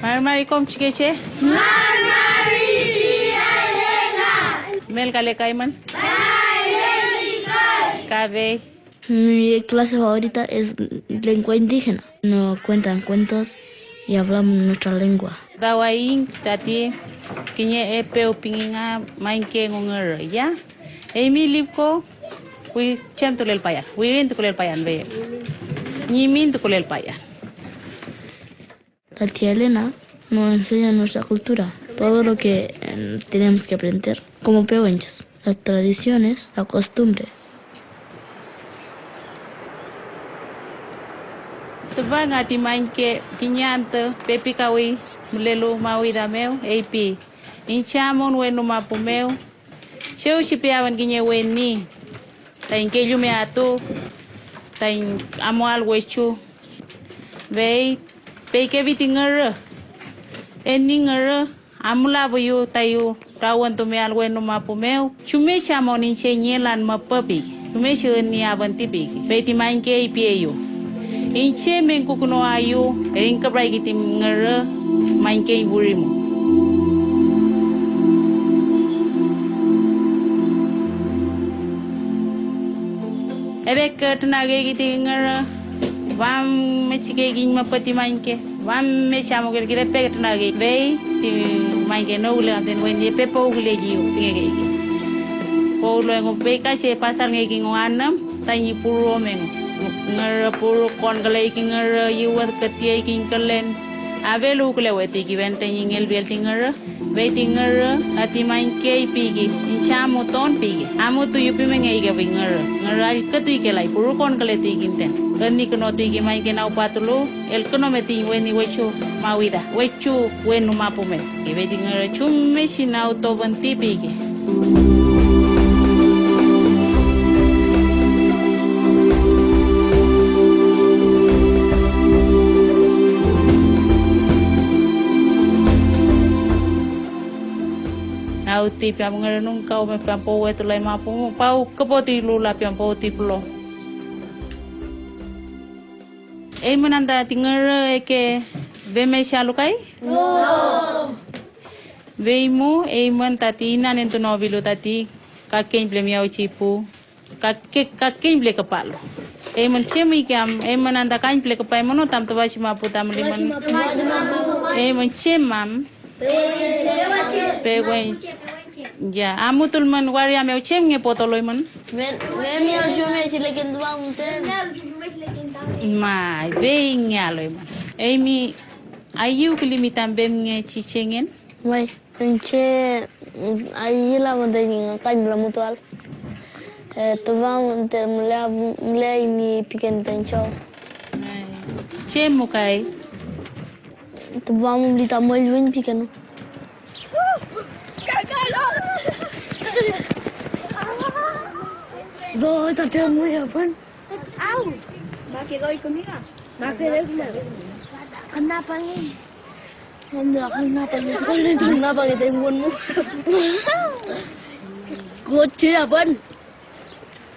Marmari kom chikeche? Marmari tia Elena. Mel kale kaiman? Cabe. Mi clase favorita es lengua indígena. Nos cuentan cuentos y hablamos nuestra lengua. Dawain tati kinye epeu pinginga mainke ngonger ya. Emi lipko wi chantulel payan. Wi rintukulel payan be. Nyimin tukulel payan. La tía Elena nos enseña nuestra cultura, todo lo que tenemos que aprender como pehuenches, las tradiciones, la costumbre. Tubang ati mainke kinyanta pepi kawi mulelu mawi da meu AP. Inchamon wenu mapu meu. Cheu chipiawan kinye weni. Tain keju me atu. Tain amual wechu. Vei peke vitingere. Eningere amula buyu tayu rawan tu me al wenu mapu meu. Chume chamon inche nyelan mapapi. Chume sheni avanti pi. Vei ti mainke AP yo. Inche men kukuno ayu ringka brai giti ngere mainke burimu. Ebe kertnage giti ngere vam mechike gin mapati mainke vam mechamo gel gite peketnage be ti mainke no ule amten wen pepo ule jiu pingege po lo ngo be ka che pasar ngegi ngoanam tanyi puro mengo ngara puro kon galai ki ngara yuwat katia ki kalen avelu kule weti ki vente ngel bel tingara be tingara ati main ke pigi inchamo ton pigi amu tu yupi mengai ga ngara ngara katu ke lai puro kon gale ti kinten gani kono ti ki main ke nau patulu el kono meti weni wechu mawida wechu wenu mapume ki be tingara chumme sinau to banti pigi. Ti piam ngerenung kau me piam po wetu lai mapu pau kepoti lula piam po tiplo. Menanda tingere eke beme shalukai? No. Veimu men tati ina nentu nobilu tati kaken ble miau cipu kaken ble kepalo. Men cemi kiam menanda kain ble kepai mono tam tabashi mapu tam liman. Men cemam. Peguen. Ya, amutul man waria meu chem nge potoloi man. Men meu chume silekin tuang ten. Mai being yaloi man. Emi ayu kilimitan bem nge cichengen. Mai, enche ayila mandai kain bela mutual. Tuang ter mulai mi piken tencho. Chem mukai. Tuang beli tamal win piken. Go, tak ada muya pun. Au. Makai kau ikut ni kan? Makai lagi. Kenapa ni? Kenapa ni? Kenapa kita imunmu? Goce apa?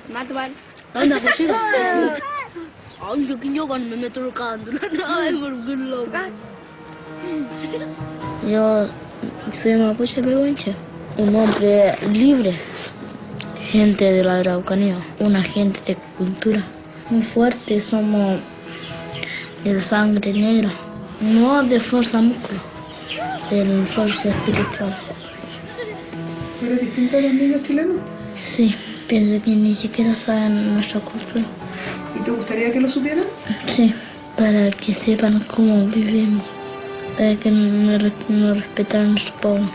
Matuan. Anak kecil. Ang jokinyo kan memetulkan. Ay, bergelo. Yo soy mapuche pehuenche, un hombre libre. Gente de la Araucanía, una gente de cultura muy fuerte, somos de sangre negra, no de fuerza músculo, de fuerza espiritual. ¿Eres distinto a los niños chilenos? Sí, pienso que ni siquiera saben nuestra cultura. ¿Y te gustaría que lo supieran? Sí, para que sepan cómo vivimos, para que nos respetaran nuestro pueblo.